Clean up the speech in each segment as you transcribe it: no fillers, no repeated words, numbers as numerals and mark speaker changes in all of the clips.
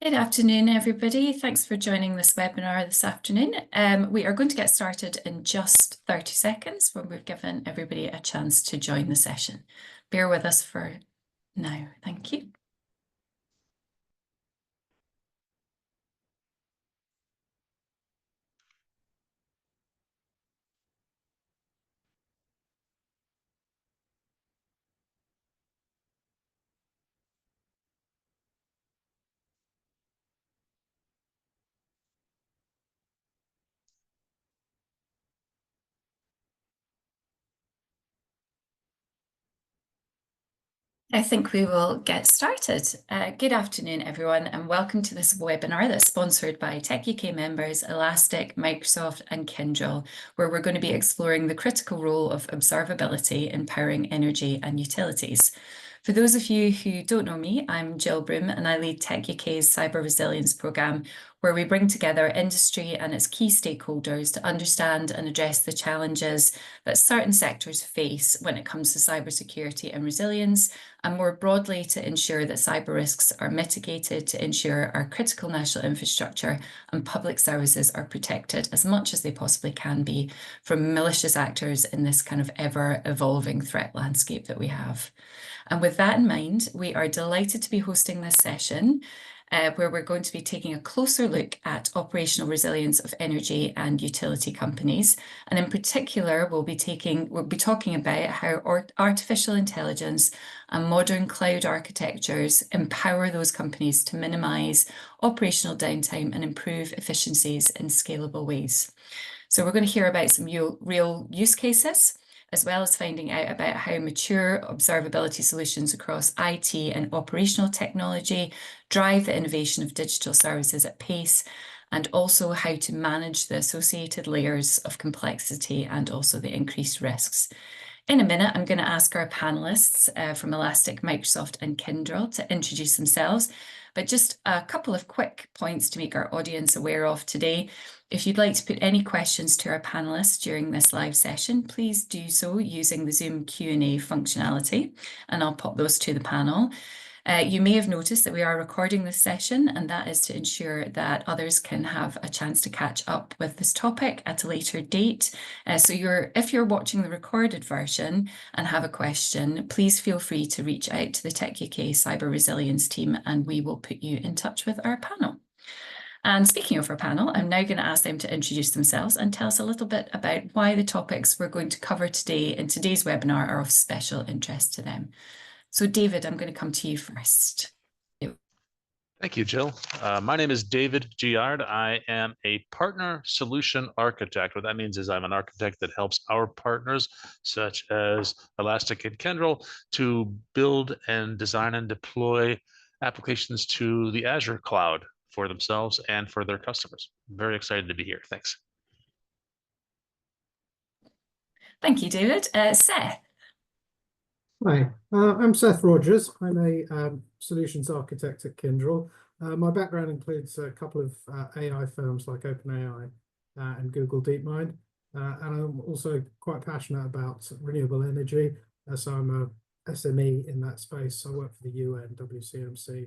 Speaker 1: Good afternoon, everybody. Thanks for joining this webinar this afternoon. We are going to get started in just 30 seconds when we've given everybody a chance to join the session. Bear with us for now. Thank you. I think we will get started. Good afternoon, everyone, and welcome to this webinar that's sponsored by techUK members Elastic, Microsoft, and Kyndryl, where we're going to be exploring the critical role of observability in powering energy and utilities. For those of you who don't know me, I'm Jill Broom, and I lead techUK's Cyber Resilience Programme, where we bring together industry and its key stakeholders to understand and address the challenges that certain sectors face when it comes to cybersecurity and resilience, and more broadly to ensure that cyber risks are mitigated, to ensure our critical national infrastructure and public services are protected as much as they possibly can be from malicious actors in this kind of ever-evolving threat landscape that we have. And with that in mind, we are delighted to be hosting this session where we're going to be taking a closer look at operational resilience of energy and utility companies. And in particular, we'll be talking about how artificial intelligence and modern cloud architectures empower those companies to minimise operational downtime and improve efficiencies in scalable ways. So we're going to hear about some real use cases, as well as finding out about how mature observability solutions across IT and operational technology drive the innovation of digital services at pace, and also how to manage the associated layers of complexity and also the increased risks. In a minute, I'm going to ask our panelists from Elastic, Microsoft, and Kyndryl to introduce themselves. But just a couple of quick points to make our audience aware of today. If you'd like to put any questions to our panelists during this live session, please do so using the Zoom Q&A functionality, and I'll pop those to the panel. You may have noticed that we are recording this session, and that is to ensure that others can have a chance to catch up with this topic at a later date. So if you're watching the recorded version and have a question, please feel free to reach out to the techUK Cyber Resilience team, and we will put you in touch with our panel. And speaking of our panel, I'm now going to ask them to introduce themselves and tell us a little bit about why the topics we're going to cover today in today's webinar are of special interest to them. So David, I'm going to come to you first.
Speaker 2: Thank you, Jill. My name is David Giard. I am a partner solution architect. What that means is I'm an architect that helps our partners, such as Elastic and Kyndryl, to build and design and deploy applications to the Azure cloud for themselves and for their customers. I'm very excited to be here. Thanks.
Speaker 1: Thank you, David. Seth.
Speaker 3: Hi, I'm Seth Rogers. I'm a solutions architect at Kyndryl. My background includes a couple of AI firms like OpenAI and Google DeepMind. And I'm also quite passionate about renewable energy. So I'm a SME in that space. I work for the UN, WCMC,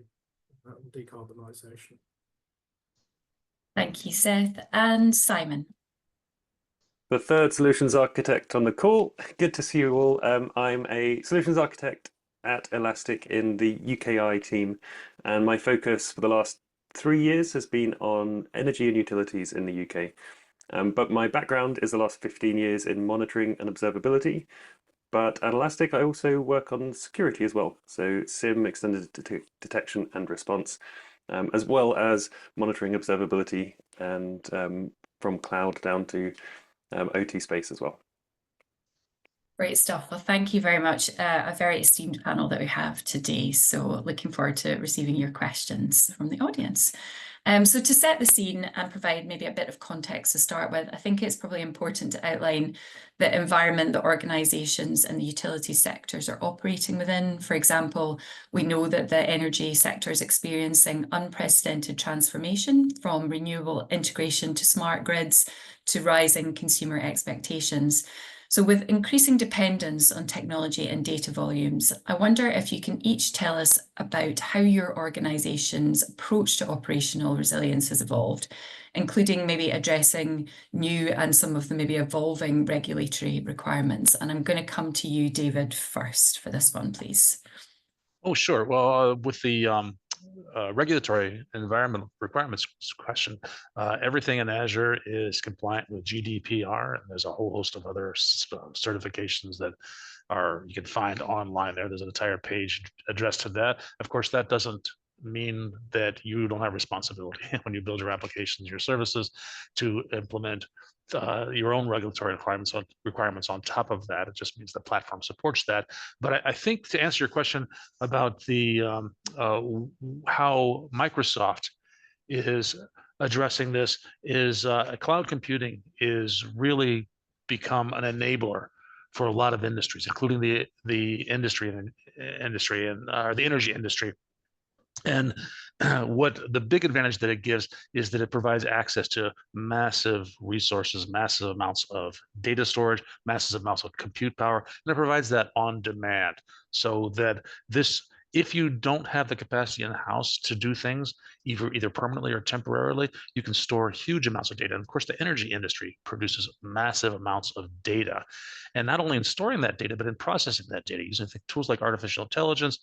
Speaker 3: decarbonisation.
Speaker 1: Thank you, Seth. And Simon.
Speaker 4: The third solutions architect on the call. Good to see you all. I'm a solutions architect at Elastic in the UKI team, and my focus for the last 3 years has been on energy and utilities in the UK. But my background is the last 15 years in monitoring and observability. But at Elastic, I also work on security as well. So SIM, extended detection and response, as well as monitoring observability and from cloud down to OT space as well.
Speaker 1: Great stuff. Well, thank you very much. A very esteemed panel that we have today. So looking forward to receiving your questions from the audience. So to set the scene and provide maybe a bit of context to start with, I think it's probably important to outline the environment that organisations and the utility sectors are operating within. For example, we know that the energy sector is experiencing unprecedented transformation from renewable integration to smart grids to rising consumer expectations. So with increasing dependence on technology and data volumes, I wonder if you can each tell us about how your organization's approach to operational resilience has evolved, including maybe addressing new and some of the maybe evolving regulatory requirements. And I'm going to come to you, David, first for this one, please.
Speaker 2: Oh, sure. Well, with the regulatory environment requirements question, everything in Azure is compliant with GDPR, and there's a whole host of other certifications that you can find online there. There's an entire page addressed to that. Of course, that doesn't mean that you don't have responsibility when you build your applications, your services, to implement your own regulatory requirements on top of that. It just means the platform supports that. But I think to answer your question about the how Microsoft is addressing this is cloud computing is really become an enabler for a lot of industries, including the industry and the energy industry. And what the big advantage that it gives is that it provides access to massive resources, massive amounts of data storage, massive amounts of compute power, and it provides that on demand. So that if you don't have the capacity in-house to do things, either permanently or temporarily, you can store huge amounts of data. And of course, the energy industry produces massive amounts of data. And not only in storing that data, but in processing that data using tools like artificial intelligence,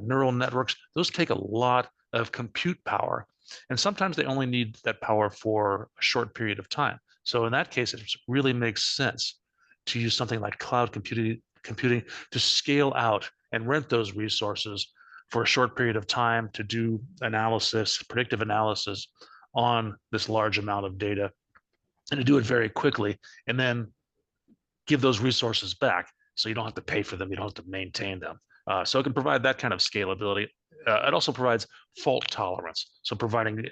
Speaker 2: neural networks. Those take a lot of compute power. And sometimes they only need that power for a short period of time. So in that case, it really makes sense to use something like cloud computing to scale out and rent those resources for a short period of time to do analysis, predictive analysis on this large amount of data, and to do it very quickly, and then give those resources back so you don't have to pay for them, you don't have to maintain them. So it can provide that kind of scalability. It also provides fault tolerance. So providing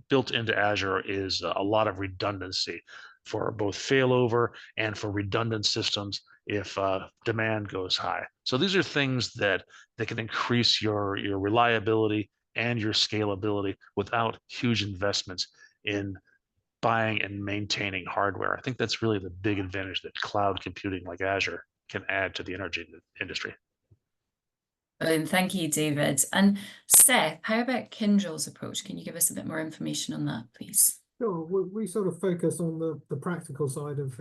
Speaker 2: built into Azure is a lot of redundancy for both failover and for redundant systems if demand goes high. So these are things that can increase your reliability and your scalability without huge investments in buying and maintaining hardware. I think that's really the big advantage that cloud computing like Azure can add to the energy industry.
Speaker 1: Brilliant. Thank you, David. And Seth, how about Kyndryl's approach? Can you give us a bit more information on that, please?
Speaker 3: Sure. We sort of focus on the practical side of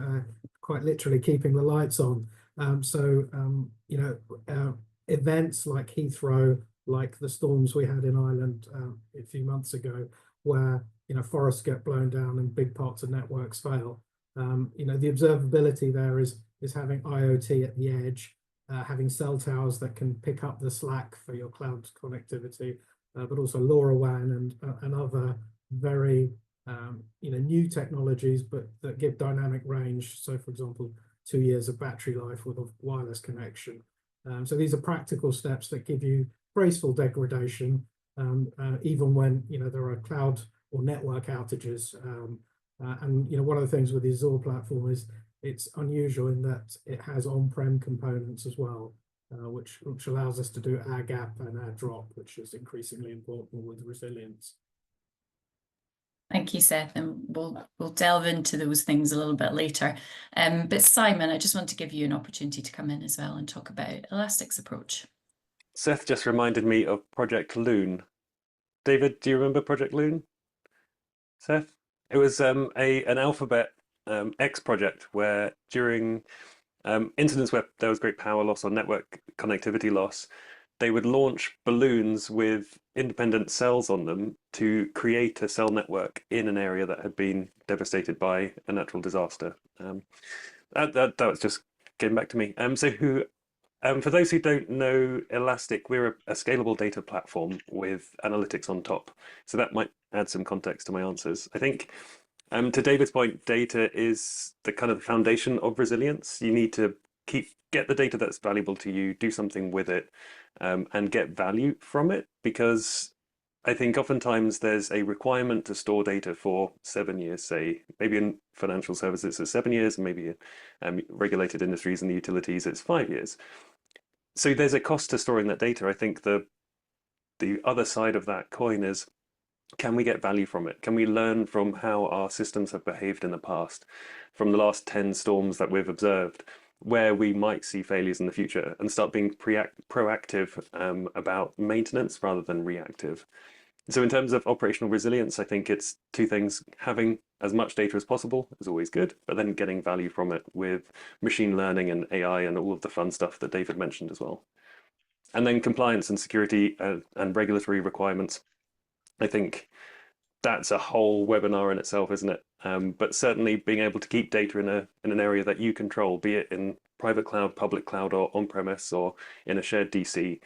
Speaker 3: quite literally keeping the lights on. Events like Heathrow, like the storms we had in Ireland a few months ago, where forests get blown down and big parts of networks fail. The observability there is having IoT at the edge, having cell towers that can pick up the slack for your cloud connectivity, but also LoRaWAN and other very new technologies, but that give dynamic range. So, for example, 2 years of battery life with a wireless connection. So these are practical steps that give you graceful degradation, even when there are cloud or network outages. One of the things with the Azure platform is it's unusual in that it has on-prem components as well, which allows us to do air gap and air drop, which is increasingly important with resilience.
Speaker 1: Thank you, Seth, and we'll delve into those things a little bit later. But Simon, I just want to give you an opportunity to come in as well and talk about Elastic's approach.
Speaker 4: Seth just reminded me of Project Loon. David, do you remember Project Loon? Seth? It was an Alphabet X project where during incidents where there was great power loss or network connectivity loss, they would launch balloons with independent cells on them to create a cell network in an area that had been devastated by a natural disaster. That was just getting back to me. For those who don't know Elastic, we're a scalable data platform with analytics on top. So that might add some context to my answers. I think to David's point, data is the kind of foundation of resilience. You need to get the data that's valuable to you, do something with it, and get value from it, because I think oftentimes there's a requirement to store data for 7 years, say, maybe in financial services it's 7 years, and maybe in regulated industries and the utilities it's 5 years. So there's a cost to storing that data. I think the other side of that coin is, can we get value from it? Can we learn from how our systems have behaved in the past, from the last 10 storms that we've observed? where we might see failures in the future and start being proactive about maintenance rather than reactive. So in terms of operational resilience, I think it's two things. Having as much data as possible is always good, but then getting value from it with machine learning and AI and all of the fun stuff that David mentioned as well. And then compliance and security and regulatory requirements. I think that's a whole webinar in itself, isn't it? But certainly being able to keep data in an area that you control, be it in private cloud, public cloud, or on-premise, or in a shared DC.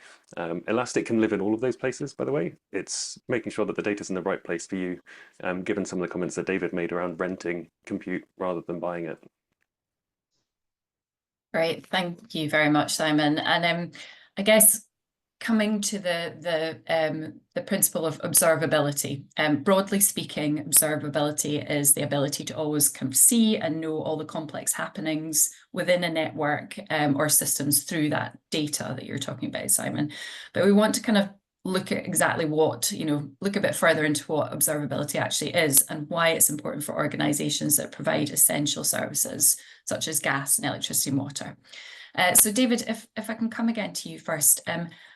Speaker 4: Elastic can live in all of those places, by the way. It's making sure that the data's in the right place for you, given some of the comments that David made around renting compute rather than buying it.
Speaker 1: Great, thank you very much, Simon. And I guess coming to the principle of observability, broadly speaking, observability is the ability to always kind of see and know all the complex happenings within a network or systems through that data that you're talking about, Simon. But we want to kind of look at exactly what, look a bit further into what observability actually is and why it's important for organizations that provide essential services such as gas and electricity and water. So David, if I can come again to you first,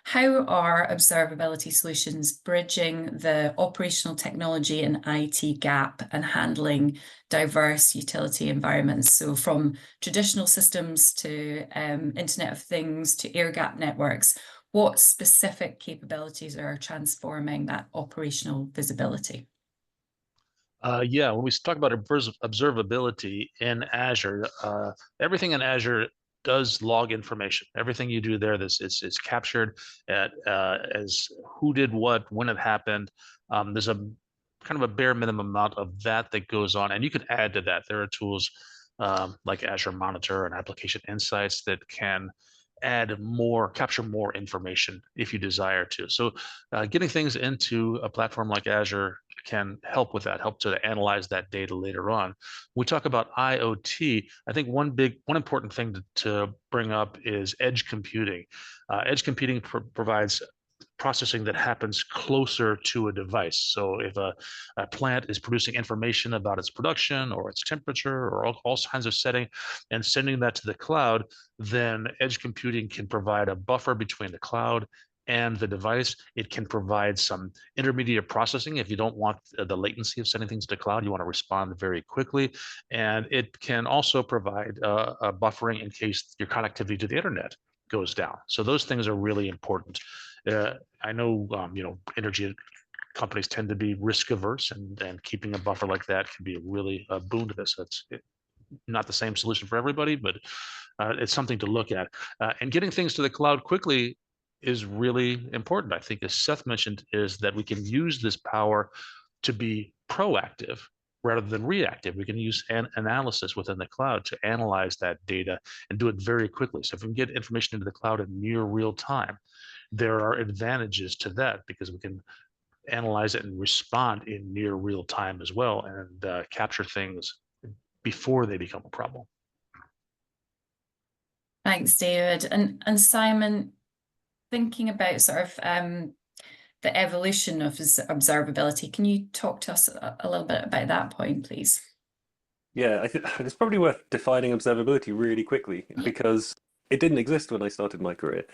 Speaker 1: how are observability solutions bridging the operational technology and IT gap and handling diverse utility environments? So from traditional systems to Internet of Things to air-gapped networks, what specific capabilities are transforming that operational visibility?
Speaker 2: Yeah, when we talk about observability in Azure, everything in Azure does log information. Everything you do there, it's captured as who did what, when it happened. There's a kind of a bare minimum amount of that goes on, and you can add to that. There are tools like Azure Monitor and Application Insights that can capture more information if you desire to. So getting things into a platform like Azure can help with that, help to analyze that data later on. When we talk about IoT, I think one important thing to bring up is edge computing. Edge computing provides processing that happens closer to a device. So if a plant is producing information about its production or its temperature or all kinds of setting and sending that to the cloud, then edge computing can provide a buffer between the cloud and the device. It can provide some intermediate processing if you don't want the latency of sending things to cloud. You want to respond very quickly. And it can also provide a buffering in case your connectivity to the internet goes down. So those things are really important. I know, energy companies tend to be risk averse, and keeping a buffer like that can be really a boon to this. It's not the same solution for everybody, but it's something to look at. And getting things to the cloud quickly is really important. I think, as Seth mentioned, is that we can use this power to be proactive rather than reactive. We can use an analysis within the cloud to analyze that data and do it very quickly. So if we can get information into the cloud in near real time, there are advantages to that because we can analyze it and respond in near real time as well, and capture things before they become a problem.
Speaker 1: Thanks, David. And Simon, thinking about sort of the evolution of observability, can you talk to us a little bit about that point, please?
Speaker 4: Yeah, I think it's probably worth defining observability really quickly because it didn't exist when I started my career.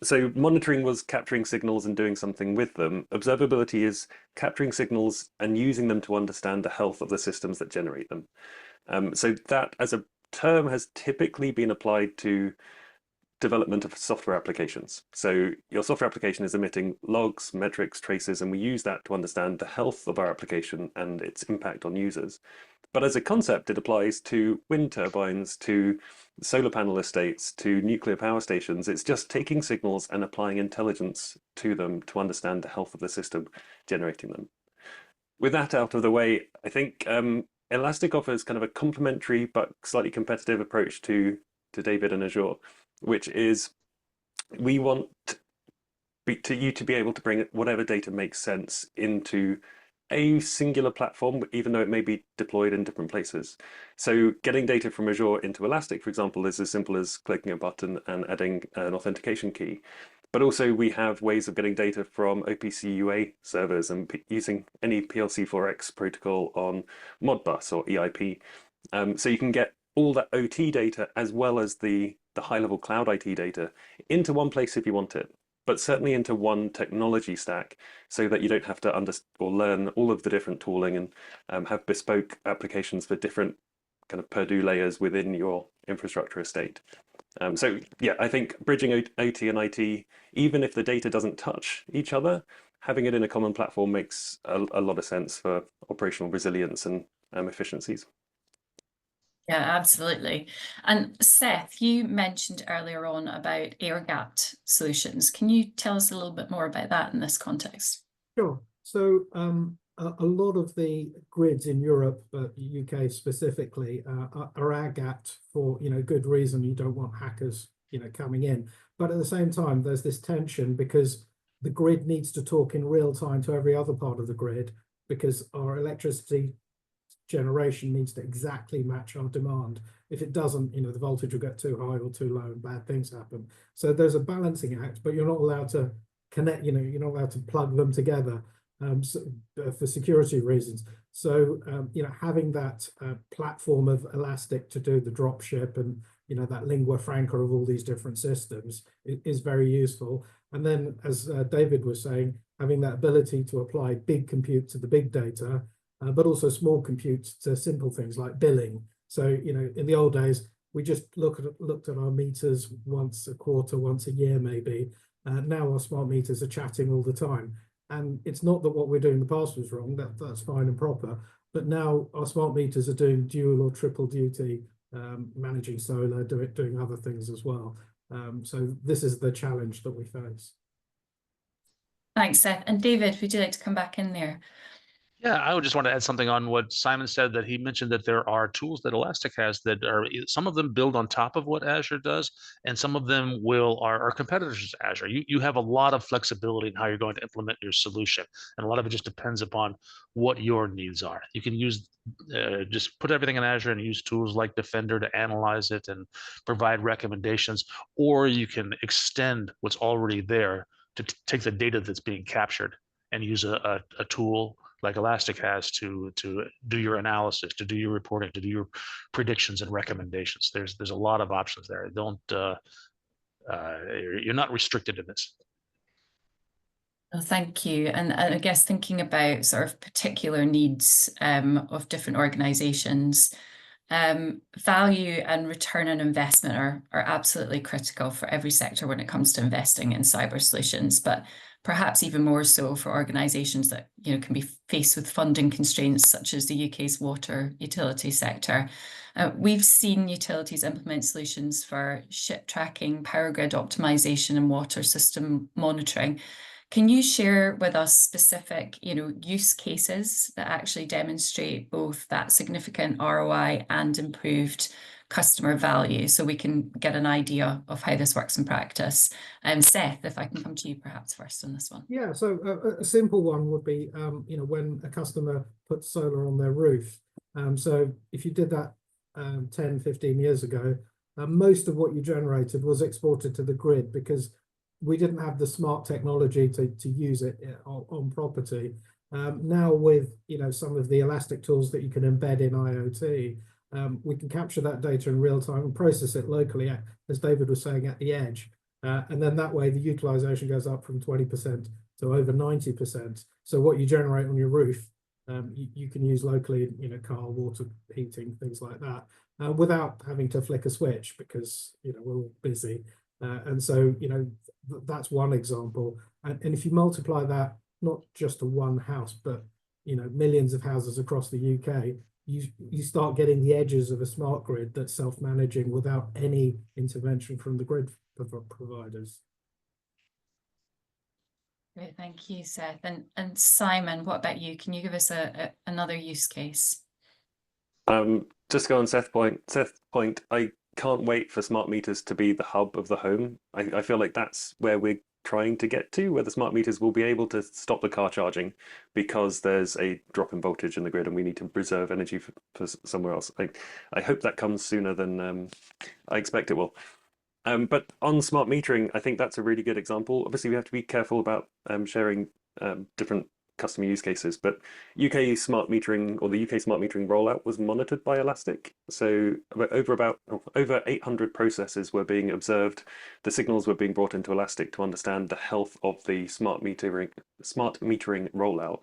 Speaker 4: So monitoring was capturing signals and doing something with them. Observability is capturing signals and using them to understand the health of the systems that generate them. So that as a term has typically been applied to development of software applications. So your software application is emitting logs, metrics, traces, and we use that to understand the health of our application and its impact on users. But as a concept, it applies to wind turbines, to solar panel estates, to nuclear power stations. It's just taking signals and applying intelligence to them to understand the health of the system generating them. With that out of the way, I think Elastic offers kind of a complementary but slightly competitive approach to David and Azure, which is we want you to be able to bring whatever data makes sense into a singular platform, even though it may be deployed in different places. So getting data from Azure into Elastic, for example, is as simple as clicking a button and adding an authentication key. But also we have ways of getting data from OPC UA servers and using any PLC4X protocol on Modbus or EIP. So you can get all that OT data as well as the high-level cloud IT data into one place if you want it, but certainly into one technology stack so that you don't have to or learn all of the different tooling and have bespoke applications for different kind of Purdue layers within your infrastructure estate. So yeah, I think bridging OT and IT, even if the data doesn't touch each other, having it in a common platform makes a lot of sense for operational resilience and efficiencies.
Speaker 1: Yeah, absolutely. And Seth, you mentioned earlier on about air-gapped solutions. Can you tell us a little bit more about that in this context?
Speaker 3: Sure. So a lot of the grids in Europe, but UK specifically, are air-gapped for good reason. You don't want hackers coming in. But at the same time, there's this tension because the grid needs to talk in real time to every other part of the grid because our electricity generation needs to exactly match our demand. If it doesn't, the voltage will get too high or too low and bad things happen. So there's a balancing act, but you're not allowed to connect, you're not allowed to plug them together for security reasons. So, having that platform of Elastic to do the drop ship and, that lingua franca of all these different systems is very useful. And then, as David was saying, having that ability to apply big compute to the big data, but also small compute to simple things like billing. So, in the old days, we just looked at our meters once a quarter, once a year, maybe. Now our smart meters are chatting all the time. And it's not that what we're doing in the past was wrong, that's fine and proper. But now our smart meters are doing dual or triple duty, managing solar, doing other things as well. So this is the challenge that we face.
Speaker 1: Thanks, Seth. And David, would you like to come back in there?
Speaker 2: Yeah, I would just want to add something on what Simon said, that he mentioned that there are tools that Elastic has that are, some of them build on top of what Azure does, and some of them are competitors to Azure. You have a lot of flexibility in how you're going to implement your solution, and a lot of it just depends upon what your needs are. You can use just put everything in Azure and use tools like Defender to analyze it and provide recommendations, or you can extend what's already there to take the data that's being captured and use a tool like Elastic has to do your analysis, to do your reporting, to do your predictions and recommendations. There's a lot of options there. You're not restricted in this.
Speaker 1: Well, thank you. And I guess thinking about sort of particular needs of different organizations, value and return on investment are absolutely critical for every sector when it comes to investing in cyber solutions, but perhaps even more so for organizations that can be faced with funding constraints, such as the UK's water utility sector. We've seen utilities implement solutions for ship tracking, power grid optimization, and water system monitoring. Can you share with us specific, use cases that actually demonstrate both that significant ROI and improved customer value, so we can get an idea of how this works in practice? Seth, if I can come to you perhaps first on this one.
Speaker 3: Yeah, so a simple one would be, when a customer puts solar on their roof. So if you did that 10, 15 years ago, most of what you generated was exported to the grid because we didn't have the smart technology to use it on property. Now with some of the Elastic tools that you can embed in IoT, we can capture that data in real time and process it locally, as David was saying, at the edge. And then that way the utilization goes up from 20% to over 90%. So what you generate on your roof, you can use locally in car, water, heating, things like that, without having to flick a switch because we're all busy. And so that's one example. And if you multiply that not just to one house, but millions of houses across the UK, you start getting the edges of a smart grid that's self-managing without any intervention from the grid providers.
Speaker 1: Great, thank you, Seth. And Simon, what about you? Can you give us another use case?
Speaker 4: Just go on Seth's point. I can't wait for smart meters to be the hub of the home. I feel like that's where we're trying to get to, where the smart meters will be able to stop the car charging because there's a drop in voltage in the grid and we need to preserve energy for somewhere else. I hope that comes sooner than I expect it will. But on smart metering, I think that's a really good example. Obviously, we have to be careful about sharing different customer use cases. But UK smart metering, or the UK smart metering rollout, was monitored by Elastic. So over 800 processes were being observed. The signals were being brought into Elastic to understand the health of the smart metering rollout.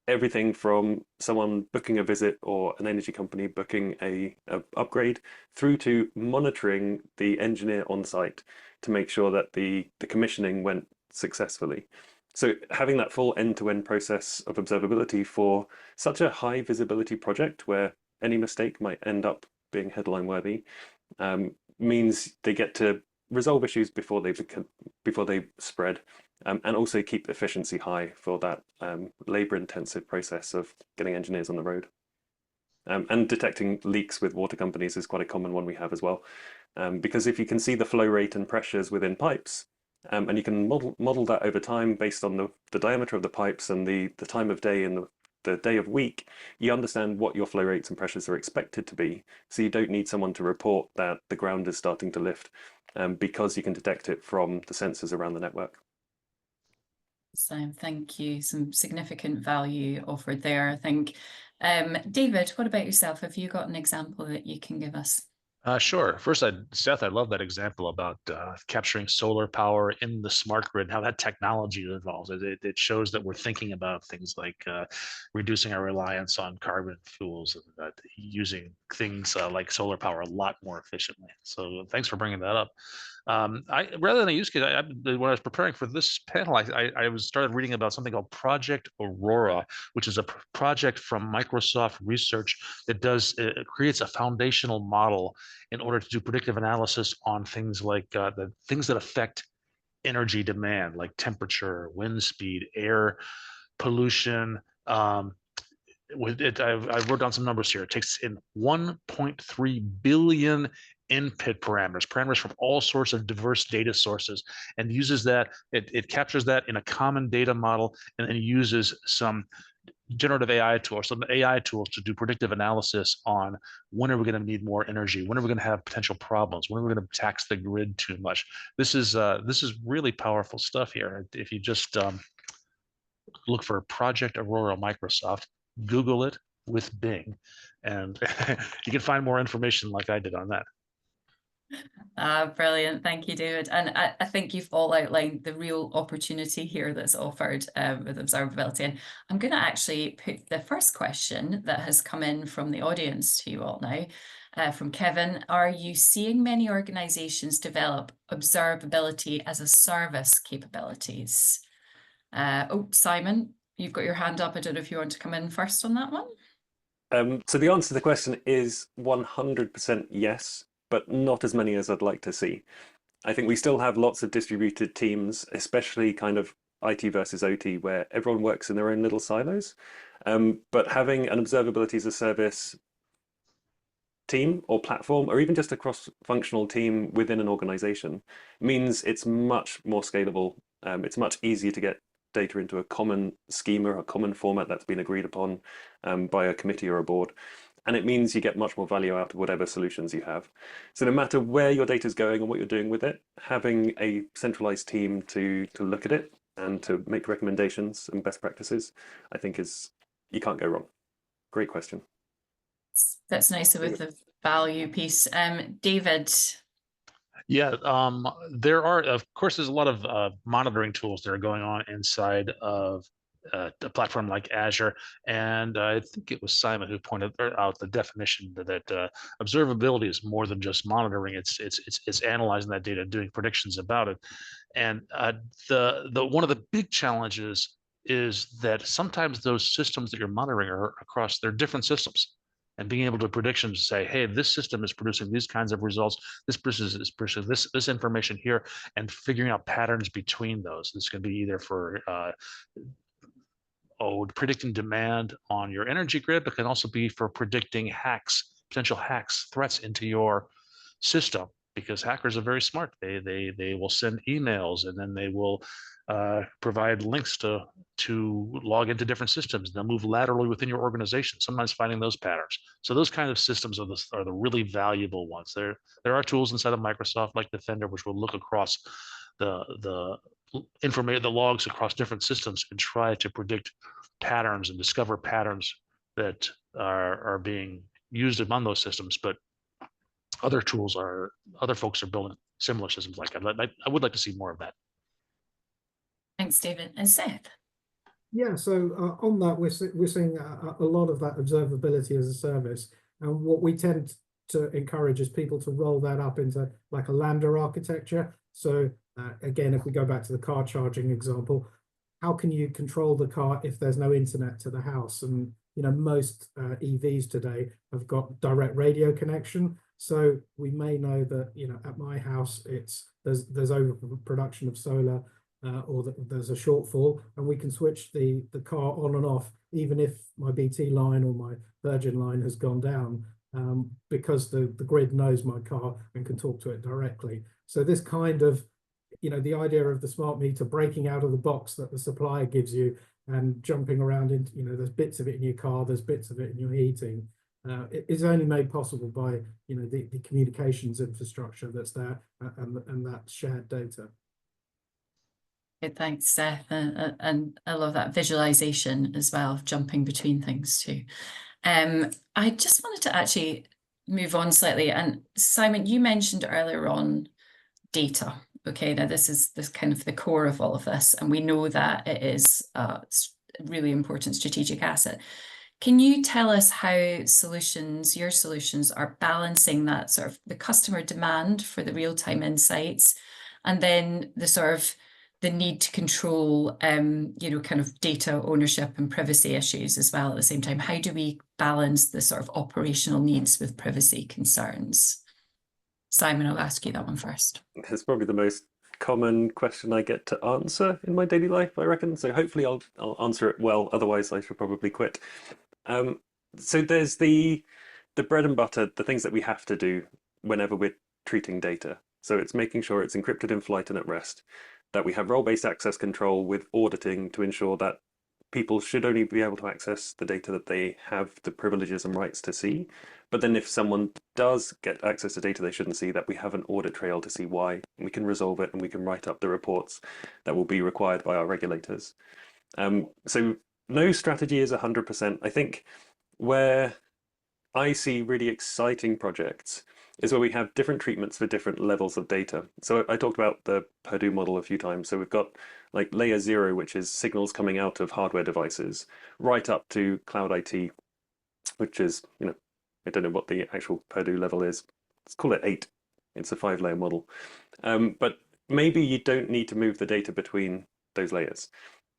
Speaker 4: Everything from someone booking a visit or an energy company booking a upgrade, through to monitoring the engineer on site to make sure that the commissioning went successfully. So having that full end-to-end process of observability for such a high visibility project where any mistake might end up being headline worthy, means they get to resolve issues before they spread, and also keep efficiency high for that labor-intensive process of getting engineers on the road. And detecting leaks with water companies is quite a common one we have as well, because if you can see the flow rate and pressures within pipes, and you can model that over time based on the diameter of the pipes and the time of day and the day of week, you understand what your flow rates and pressures are expected to be. So you don't need someone to report that the ground is starting to lift, because you can detect it from the sensors around the network.
Speaker 1: So thank you. Some significant value offered there, I think. David, what about yourself? Have you got an example that you can give us?
Speaker 2: Sure. First, Seth, I love that example about capturing solar power in the smart grid and how that technology evolves. It shows that we're thinking about things like reducing our reliance on carbon fuels and using things like solar power a lot more efficiently. So thanks for bringing that up. Rather than a use case, when I was preparing for this panel, I started reading about something called Project Aurora, which is a project from Microsoft Research that creates a foundational model in order to do predictive analysis on things like the things that affect energy demand, like temperature, wind speed, air pollution. I wrote down some numbers here. It takes in 1.3 billion input parameters from all sorts of diverse data sources, and uses that. It captures that in a common data model, and then uses some generative AI tools, some AI tools to do predictive analysis on when are we going to need more energy, when are we going to have potential problems, when are we going to tax the grid too much. This is really powerful stuff here. If you just look for Project Aurora Microsoft, Google it with Bing, and you can find more information like I did on that.
Speaker 1: Brilliant. Thank you, David. And I think you've all outlined the real opportunity here that's offered with observability. And I'm going to actually put the first question that has come in from the audience to you all now, from Kevin. Are you seeing many organizations develop observability as a service capabilities? Oh, Simon, you've got your hand up. I don't know if you want to come in first on that one.
Speaker 4: So the answer to the question is 100% yes, but not as many as I'd like to see. I think we still have lots of distributed teams, especially kind of IT versus OT, where everyone works in their own little silos. But having an observability as a service team or platform, or even just a cross-functional team within an organization, means it's much more scalable. It's much easier to get data into a common schema, a common format that's been agreed upon by a committee or a board. And it means you get much more value out of whatever solutions you have. So no matter where your data is going and what you're doing with it, having a centralized team to look at it and to make recommendations and best practices, I think you can't go wrong. Great question.
Speaker 1: That's nice with the value piece. David.
Speaker 2: Yeah, there are, of course, there's a lot of monitoring tools that are going on inside of a platform like Azure, and I think it was Simon who pointed out the definition that observability is more than just monitoring. It's analyzing that data, doing predictions about it, and the one of the big challenges is that sometimes those systems that you're monitoring are across, they're different systems. And being able to predictions to say, hey, this system is producing these kinds of results, this person is producing this information here, and figuring out patterns between those. This can be either for predicting demand on your energy grid, but can also be for predicting hacks, potential hacks, threats into your system, because hackers are very smart. They will send emails, and then they will provide links to log into different systems. They'll move laterally within your organization, sometimes finding those patterns. So those kinds of systems are the really valuable ones. There are tools inside of Microsoft like Defender, which will look across the information, the logs across different systems, and try to predict patterns and discover patterns that are being used among those systems. But other folks are building similar systems like that. I would like to see more of that.
Speaker 1: Thanks, David. And Seth?
Speaker 3: Yeah, so on that, we're seeing a lot of that observability as a service. And what we tend to encourage is people to roll that up into like a Lambda architecture. So again, if we go back to the car charging example, how can you control the car if there's no internet to the house? And most EVs today have got direct radio connection. So we may know that at my house there's overproduction of solar, or that there's a shortfall, and we can switch the car on and off even if my BT line or my Virgin line has gone down, because the grid knows my car and can talk to it directly. So this kind of the idea of the smart meter breaking out of the box that the supplier gives you and jumping around into, there's bits of it in your car, there's bits of it in your heating. It is only made possible by the communications infrastructure that's there, and that shared data.
Speaker 1: Good, thanks, Seth. And I love that visualization as well, jumping between things too. I just wanted to actually move on slightly. And Simon, you mentioned earlier on data. Okay, now this is kind of the core of all of this, and we know that it is a really important strategic asset. Can you tell us how your solutions are balancing that sort of the customer demand for the real-time insights, and then the need to control, kind of data ownership and privacy issues as well at the same time? How do we balance the sort of operational needs with privacy concerns? Simon, I'll ask you that one first.
Speaker 4: It's probably the most common question I get to answer in my daily life, I reckon. So hopefully I'll answer it well. Otherwise, I should probably quit. So there's the bread and butter, the things that we have to do whenever we're treating data. So it's making sure it's encrypted in flight and at rest, that we have role-based access control with auditing to ensure that people should only be able to access the data that they have the privileges and rights to see. But then if someone does get access to data they shouldn't see, that we have an audit trail to see why, and we can resolve it, and we can write up the reports that will be required by our regulators. So no strategy is 100%. I think where I see really exciting projects is where we have different treatments for different levels of data. So I talked about the Purdue model a few times. So we've got like layer 0, which is signals coming out of hardware devices, right up to cloud IT, which is, I don't know what the actual Purdue level is. Let's call it 8. It's a 5-layer model. But maybe you don't need to move the data between those layers.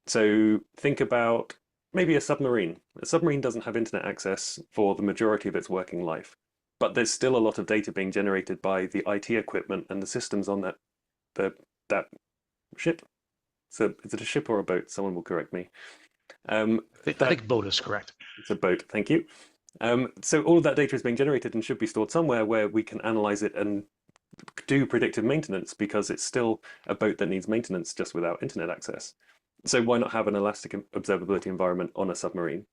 Speaker 4: So think about maybe a submarine. A submarine doesn't have internet access for the majority of its working life, but there's still a lot of data being generated by the IT equipment and the systems on that ship. So is it a ship or a boat? Someone will correct me.
Speaker 2: I think boat is correct.
Speaker 4: It's a boat, thank you. So all of that data is being generated and should be stored somewhere where we can analyze it and do predictive maintenance, because it's still a boat that needs maintenance just without internet access. So why not have an Elastic Observability environment on a submarine,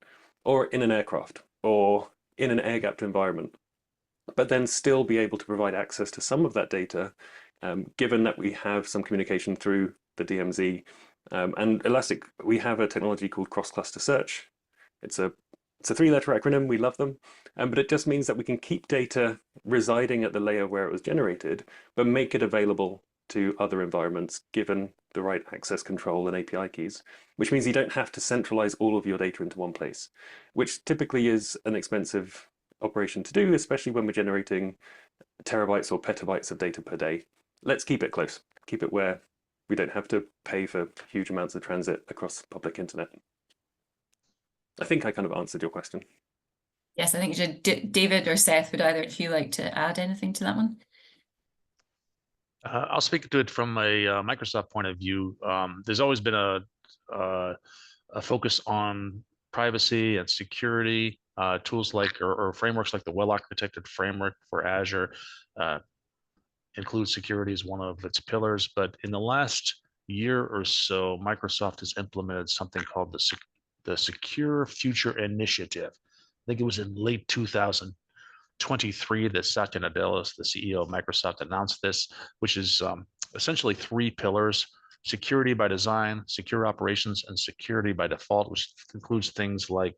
Speaker 4: or in an aircraft, or in an air-gapped environment, but then still be able to provide access to some of that data, given that we have some communication through the DMZ. And Elastic, we have a technology called cross-cluster search. It's a 3-letter acronym, we love them, but it just means that we can keep data residing at the layer where it was generated, but make it available to other environments given the right access control and API keys, which means you don't have to centralize all of your data into one place, which typically is an expensive operation to do, especially when we're generating terabytes or petabytes of data per day. Let's keep it close, keep it where we don't have to pay for huge amounts of transit across public internet. I think I kind of answered your question.
Speaker 1: Yes, I think David or Seth, would either of you like to add anything to that one?
Speaker 2: I'll speak to it from a Microsoft point of view. There's always been a focus on privacy and security. Tools like or frameworks like the well-architected framework for Azure include security as one of its pillars. But in the last year or so, Microsoft has implemented something called the Secure Future Initiative. I think it was in late 2023 that Satya Nadella, the CEO of Microsoft, announced this, which is essentially 3 pillars security by design, secure operations, and security by default, which includes things like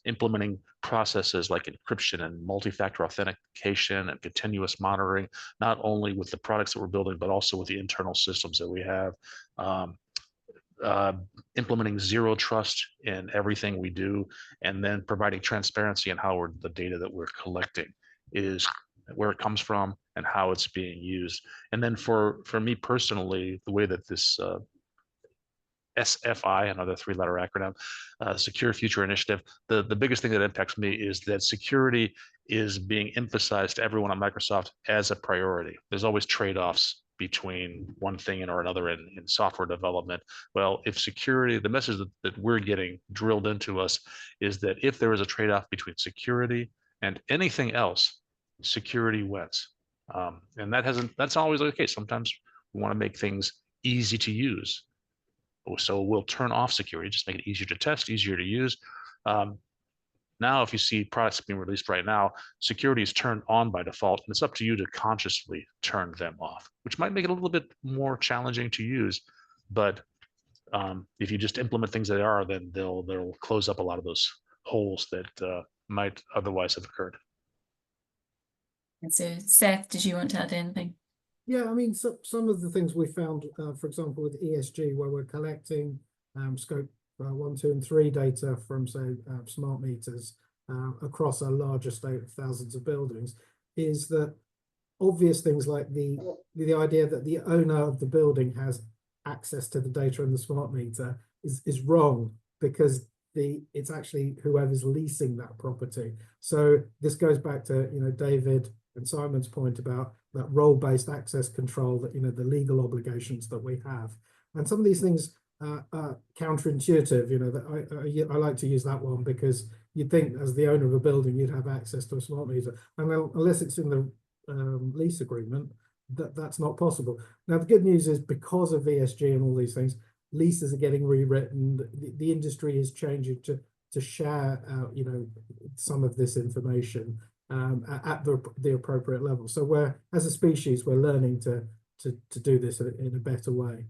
Speaker 2: implementing processes like encryption and multi-factor authentication and continuous monitoring, not only with the products that we're building, but also with the internal systems that we have. Implementing zero trust in everything we do, and then providing transparency in how the data that we're collecting is, where it comes from and how it's being used. And then for me personally, the way that this SFI, another three-letter acronym, Secure Future Initiative, the biggest thing that impacts me is that security is being emphasized to everyone at Microsoft as a priority. There's always trade-offs between one thing or another in software development. Well, if security, the message that we're getting drilled into us is that if there is a trade-off between security and anything else, security wins. And that's always the case. Sometimes we want to make things easy to use. So we'll turn off security, just make it easier to test, easier to use. Now, if you see products being released right now, security is turned on by default, and it's up to you to consciously turn them off, which might make it a little bit more challenging to use. But if you just implement things that are, then they'll close up a lot of those holes that might otherwise have occurred.
Speaker 1: And so, Seth, did you want to add anything?
Speaker 3: Yeah, I mean, some of the things we found, for example, with ESG, where we're collecting scope 1, 2, and 3 data from, say, smart meters across a large estate of thousands of buildings, is that obvious things like the idea that the owner of the building has access to the data in the smart meter is wrong, because it's actually whoever's leasing that property. So this goes back to David and Simon's point about that role-based access control, that the legal obligations that we have, and some of these things are counterintuitive. That I like to use that one, because you'd think as the owner of a building you'd have access to a smart meter, and unless it's in the lease agreement, that's not possible. Now the good news is, because of ESG and all these things, leases are getting rewritten. The industry is changing to share some of this information at the appropriate level. So as a species, we're learning to do this in a better way.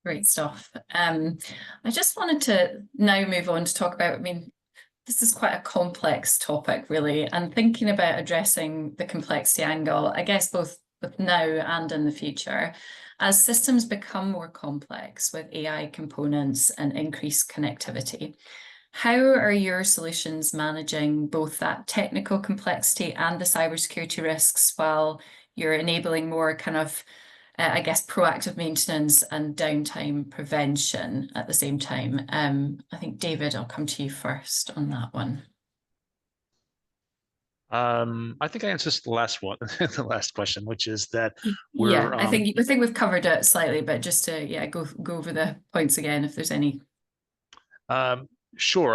Speaker 1: Great stuff. I just wanted to now move on to talk about, this is quite a complex topic, really, and thinking about addressing the complexity angle, I guess both with now and in the future, as systems become more complex with AI components and increased connectivity. How are your solutions managing both that technical complexity and the cybersecurity risks, while you're enabling more kind of, I guess, proactive maintenance and downtime prevention at the same time? I think, David, I'll come to you first on that one.
Speaker 2: I think I answered the last one, the last question, which is that
Speaker 1: we're. Yeah, I think we've covered it slightly, but just to go over the points again if there's any.
Speaker 2: Sure.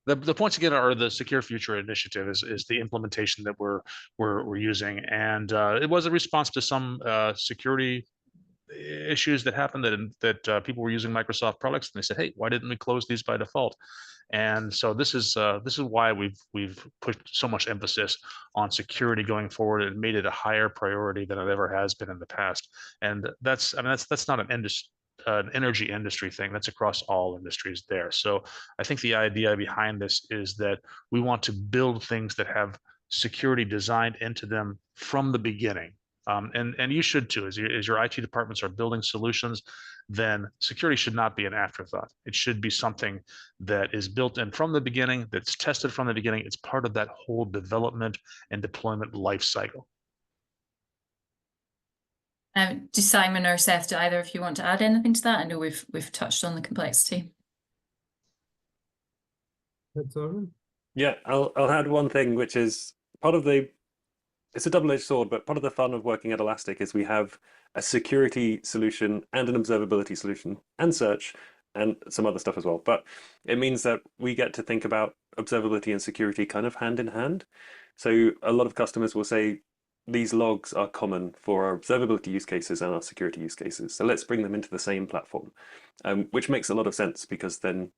Speaker 2: The points again are the Secure Future Initiative is the implementation that we're using, and it was a response to some security issues that happened that people were using Microsoft products, and they said, "Hey, why didn't we close these by default?" And so this is why we've put so much emphasis on security going forward and made it a higher priority than it ever has been in the past. And that's not an energy industry thing. That's across all industries there. So I think the idea behind this is that we want to build things that have security designed into them from the beginning. And you should too, as your IT departments are building solutions, then security should not be an afterthought. It should be something that is built in from the beginning, that's tested from the beginning. It's part of that whole development and deployment life cycle.
Speaker 1: Do Simon or Seth, do either of you want to add anything to that? I know we've touched on the complexity.
Speaker 4: Yeah, I'll add one thing, which is part of it's a double-edged sword, but part of the fun of working at Elastic is we have a security solution and an observability solution and search and some other stuff as well. But it means that we get to think about observability and security kind of hand in hand. So a lot of customers will say, these logs are common for our observability use cases and our security use cases. So let's bring them into the same platform, which makes a lot of sense, because then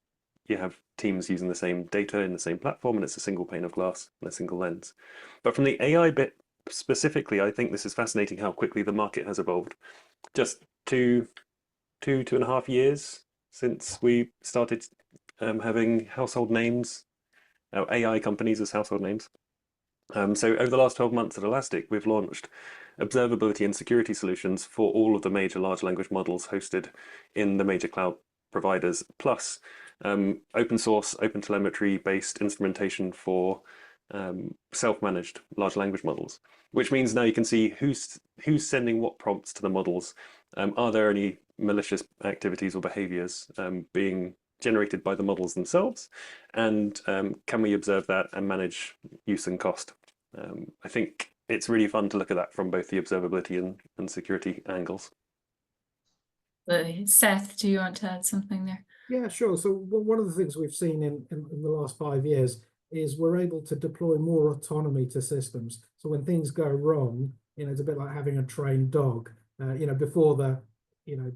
Speaker 4: you have teams using the same data in the same platform, and it's a single pane of glass and a single lens. But from the AI bit specifically, I think this is fascinating how quickly the market has evolved. Just two and a half years since we started having household names, AI companies as household names. So over the last 12 months at Elastic, we've launched observability and security solutions for all of the major large language models hosted in the major cloud providers, plus open source, open telemetry based instrumentation for self-managed large language models, which means now you can see who's sending what prompts to the models. Are there any malicious activities or behaviors being generated by the models themselves, and can we observe that and manage use and cost? I think it's really fun to look at that from both the observability and security angles.
Speaker 1: Seth, do you want to add something there?
Speaker 3: Yeah, sure. So one of the things we've seen in the last 5 years is we're able to deploy more autonomy to systems. So when things go wrong, it's a bit like having a trained dog. Before the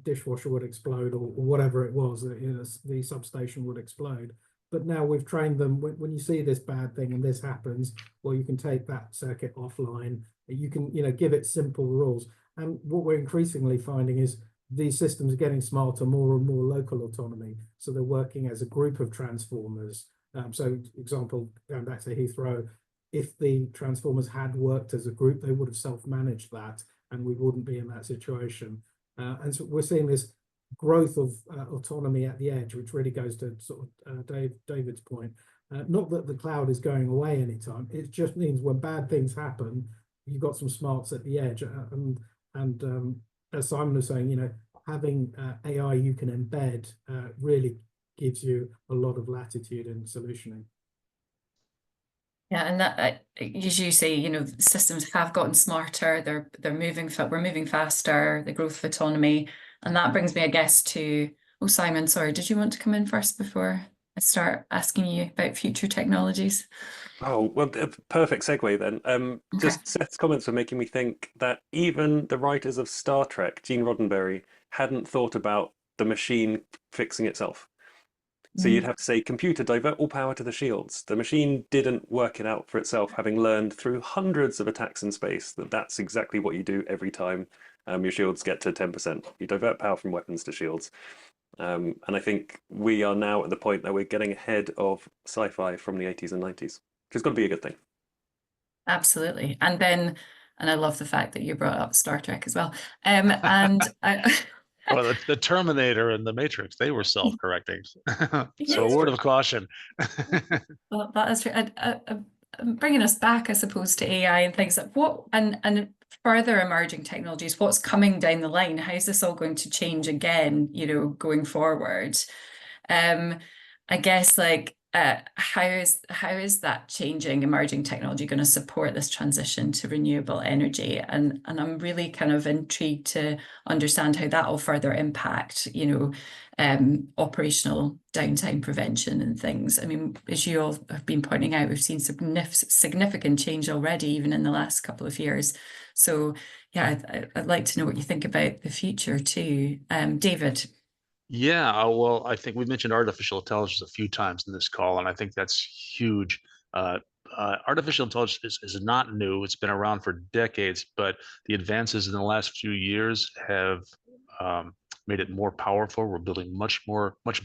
Speaker 3: dishwasher would explode or whatever it was, the substation would explode. But now we've trained them. When you see this bad thing and this happens, well, you can take that circuit offline. You can give it simple rules. And what we're increasingly finding is these systems are getting smarter, more and more local autonomy. So they're working as a group of transformers. So, example, going back to Heathrow, if the transformers had worked as a group, they would have self-managed that, and we wouldn't be in that situation. And so we're seeing this growth of autonomy at the edge, which really goes to sort of David's point. Not that the cloud is going away anytime. It just means when bad things happen, you've got some smarts at the edge. And as Simon was saying, having AI you can embed really gives you a lot of latitude in solutioning.
Speaker 1: Yeah, and that, as you say, systems have gotten smarter. We're moving faster. The growth of autonomy, and that brings me, I guess, to Simon. Sorry, did you want to come in first before I start asking you about future technologies?
Speaker 4: Oh, well, a perfect segue then.
Speaker 1: Okay.
Speaker 4: Just Seth's comments were making me think that even the writers of Star Trek, Gene Roddenberry, hadn't thought about the machine fixing itself. So you'd have to say, computer, divert all power to the shields. The machine didn't work it out for itself, having learned through hundreds of attacks in space that that's exactly what you do every time your shields get to 10%. You divert power from weapons to shields. And I think we are now at the point that we're getting ahead of sci-fi from the 80s and 90s, which has got to be a good thing.
Speaker 1: Absolutely. And I love the fact that you brought up Star Trek as well.
Speaker 2: Well, the Terminator and the Matrix, they were self-correcting. So
Speaker 1: Yes.
Speaker 2: a word of caution.
Speaker 1: Well, that is true. Bringing us back, I suppose, to AI and things like and further emerging technologies, what's coming down the line? How is this all going to change again, going forward? I guess how is that changing emerging technology going to support this transition to renewable energy? And I'm really kind of intrigued to understand how that will further impact, operational downtime prevention and things. I mean, as you all have been pointing out, we've seen significant change already, even in the last couple of years. So yeah, I'd like to know what you think about the future too. David.
Speaker 2: Yeah, well, I think we mentioned artificial intelligence a few times in this call, and I think that's huge. Artificial intelligence is not new. It's been around for decades, but the advances in the last few years have made it more powerful. We're building much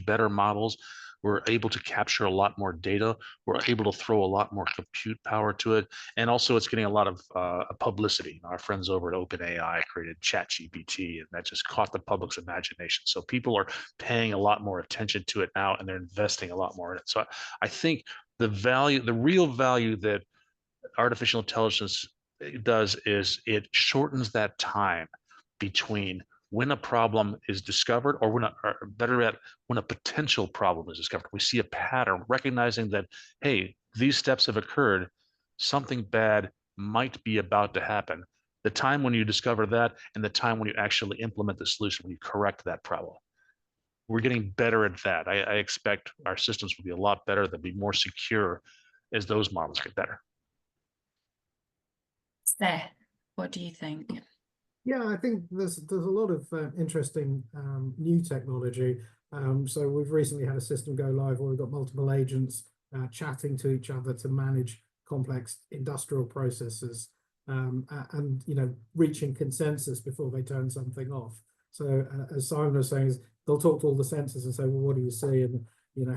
Speaker 2: better models. We're able to capture a lot more data. We're able to throw a lot more compute power to it. And also it's getting a lot of publicity. Our friends over at OpenAI created ChatGPT, and that just caught the public's imagination. So people are paying a lot more attention to it now, and they're investing a lot more in it. So I think the real value that artificial intelligence does is it shortens that time between when a problem is discovered, or better yet, when a potential problem is discovered. We see a pattern, recognizing that, hey, these steps have occurred, something bad might be about to happen. The time when you discover that and the time when you actually implement the solution, when you correct that problem. We're getting better at that. I expect our systems will be a lot better. They'll be more secure as those models get better.
Speaker 1: Seth, what do you think?
Speaker 3: Yeah, I think there's a lot of interesting new technology. So we've recently had a system go live where we've got multiple agents chatting to each other to manage complex industrial processes. and reaching consensus before they turn something off. So as Simon was saying, they'll talk to all the sensors and say, well, what do you see? And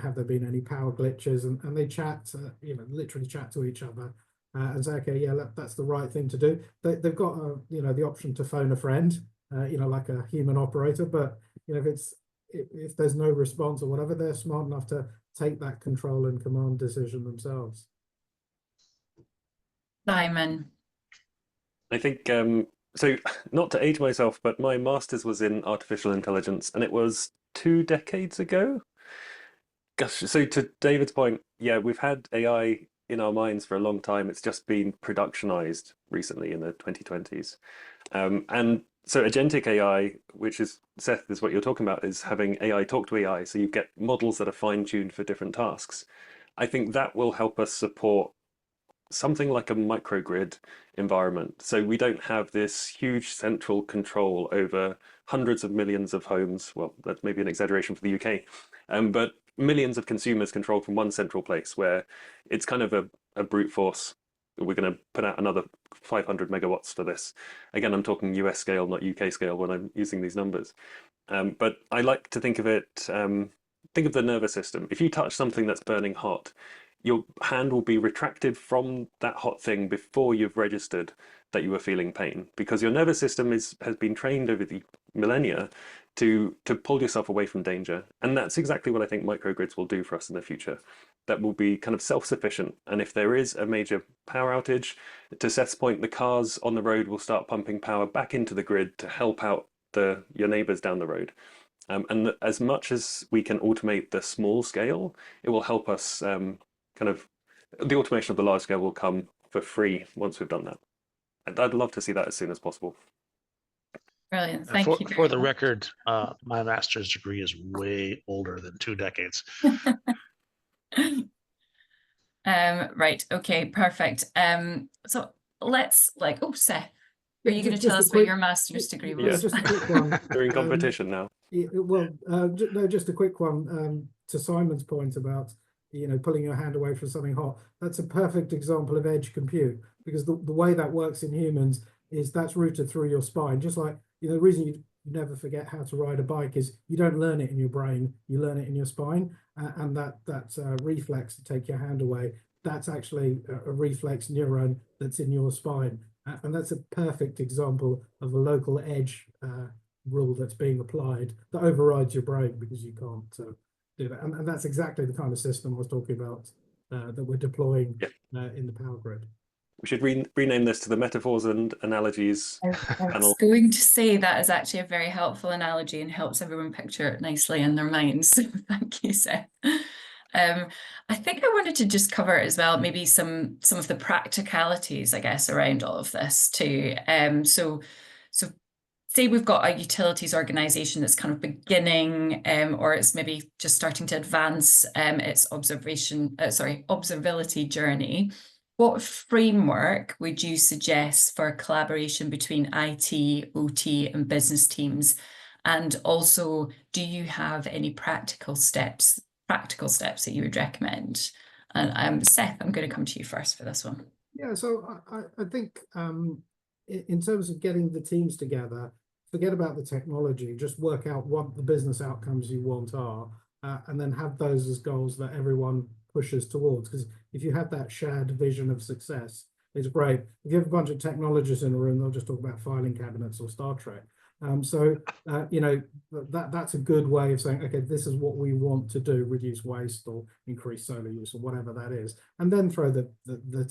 Speaker 3: have there been any power glitches? And they chat, literally chat to each other and say, okay, yeah, that's the right thing to do. They've got the option to phone a friend, like a human operator. But if there's no response or whatever, they're smart enough to take that control and command decision themselves.
Speaker 1: Simon.
Speaker 4: I think so. Not to age myself, but my master's was in artificial intelligence, and it was 2 decades ago. Gosh, so to David's point, yeah, we've had AI in our minds for a long time. It's just been productionized recently in the 2020s. And so agentic AI, which is, Seth, is what you're talking about, is having AI talk to AI. So you get models that are fine-tuned for different tasks. I think that will help us support something like a microgrid environment. So we don't have this huge central control over hundreds of millions of homes. Well, that's maybe an exaggeration for the UK, but millions of consumers controlled from one central place where it's kind of a brute force. We're going to put out another 500 megawatts for this. Again, I'm talking US scale, not UK scale when I'm using these numbers. But I like to think of it, think of the nervous system. If you touch something that's burning hot, your hand will be retracted from that hot thing before you've registered that you were feeling pain, because your nervous system has been trained over the millennia to pull yourself away from danger. And that's exactly what I think microgrids will do for us in the future. That will be kind of self-sufficient. And if there is a major power outage, to Seth's point, the cars on the road will start pumping power back into the grid to help out your neighbors down the road. And as much as we can automate the small scale, it will help us the automation of the large scale will come for free once we've done that. I'd love to see that as soon as possible.
Speaker 1: Brilliant. Thank you.
Speaker 2: For the record, my master's degree is way older than 2 decades.
Speaker 1: Right. Okay. Perfect. So let's Seth, are you going to tell us what your master's degree was?
Speaker 3: Yeah, just a quick one.
Speaker 4: We're in competition now.
Speaker 3: Well, no, just a quick one. To Simon's point about pulling your hand away from something hot. That's a perfect example of edge compute, because the way that works in humans is that's routed through your spine. Just like the reason you never forget how to ride a bike is you don't learn it in your brain, you learn it in your spine, and that reflex to take your hand away, that's actually a reflex neuron that's in your spine, and that's a perfect example of a local edge rule that's being applied that overrides your brain because you can't do that. And that's exactly the kind of system I was talking about that we're deploying in the power grid.
Speaker 4: We should rename this to the metaphors and analogies
Speaker 1: I
Speaker 4: panel.
Speaker 1: was going to say that is actually a very helpful analogy and helps everyone picture it nicely in their minds. So thank you, Seth. I think I wanted to just cover as well maybe some of the practicalities, I guess, around all of this too. So say we've got a utilities organization that's kind of beginning, or it's maybe just starting to advance its observability journey. What framework would you suggest for collaboration between IT, OT, and business teams? And also, do you have any practical steps that you would recommend? And Seth, I'm going to come to you first for this one.
Speaker 3: Yeah, so I think in terms of getting the teams together, forget about the technology, just work out what the business outcomes you want are, and then have those as goals that everyone pushes towards. Because if you have that shared vision of success, it's great. If you have a bunch of technologists in a room, they'll just talk about filing cabinets or Star Trek. That's a good way of saying, okay, this is what we want to do, reduce waste or increase solar use or whatever that is, and then throw the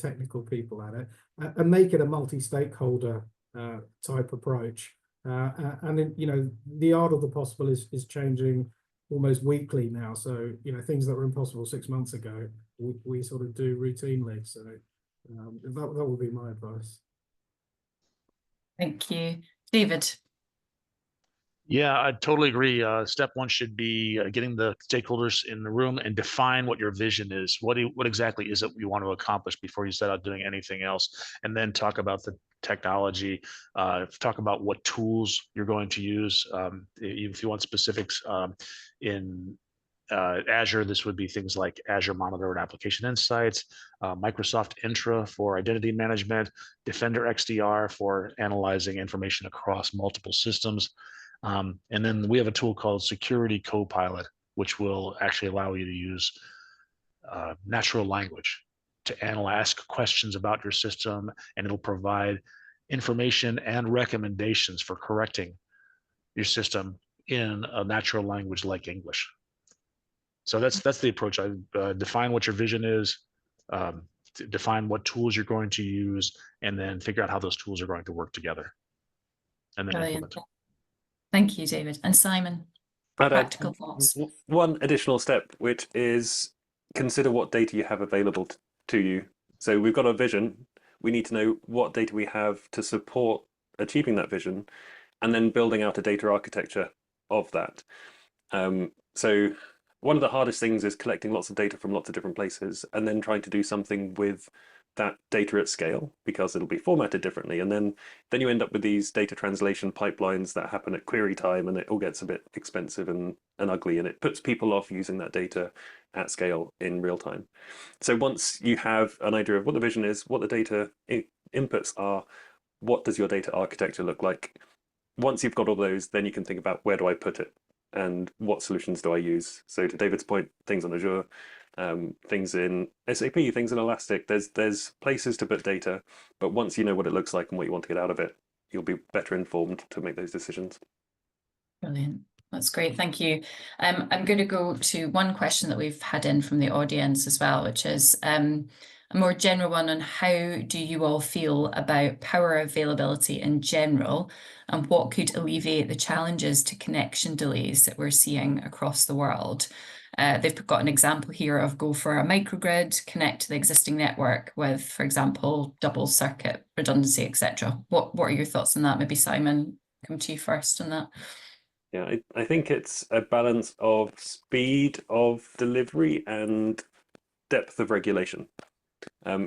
Speaker 3: technical people at it and make it a multi-stakeholder type approach. And the art of the possible is changing almost weekly now. So things that were impossible 6 months ago, we sort of do routinely. So that would be my advice.
Speaker 1: Thank you, David.
Speaker 2: Yeah, I totally agree. Step one should be getting the stakeholders in the room and define what your vision is. What exactly is it you want to accomplish before you set out doing anything else? And then talk about the technology, talk about what tools you're going to use. If you want specifics in Azure, this would be things like Azure Monitor and Application Insights, Microsoft Intra for identity management, Defender XDR for analyzing information across multiple systems. And then we have a tool called Security Copilot, which will actually allow you to use natural language to ask questions about your system, and it'll provide information and recommendations for correcting your system in a natural language like English. So that's the approach. I define what your vision is, define what tools you're going to use, and then figure out how those tools are going to work together, and then implement.
Speaker 1: Thank you, David. And Simon, practical thoughts.
Speaker 4: One additional step, which is consider what data you have available to you. So we've got a vision. We need to know what data we have to support achieving that vision, and then building out a data architecture of that. So one of the hardest things is collecting lots of data from lots of different places and then trying to do something with that data at scale, because it'll be formatted differently. And then you end up with these data translation pipelines that happen at query time, and it all gets a bit expensive and ugly, and it puts people off using that data at scale in real time. So once you have an idea of what the vision is, what the data inputs are, what does your data architecture look like? Once you've got all those, then you can think about, where do I put it? And what solutions do I use? So to David's point, things on Azure, things in SAP, things in Elastic, there's places to put data, but once you know what it looks like and what you want to get out of it, you'll be better informed to make those decisions.
Speaker 1: Brilliant. That's great. Thank you. I'm going to go to one question that we've had in from the audience as well, which is a more general one on how do you all feel about power availability in general, and what could alleviate the challenges to connection delays that we're seeing across the world. They've got an example here of go for a microgrid, connect to the existing network with, for example, double circuit redundancy, etc. What are your thoughts on that? Maybe Simon, come to you first on that.
Speaker 4: Yeah, I think it's a balance of speed of delivery and depth of regulation.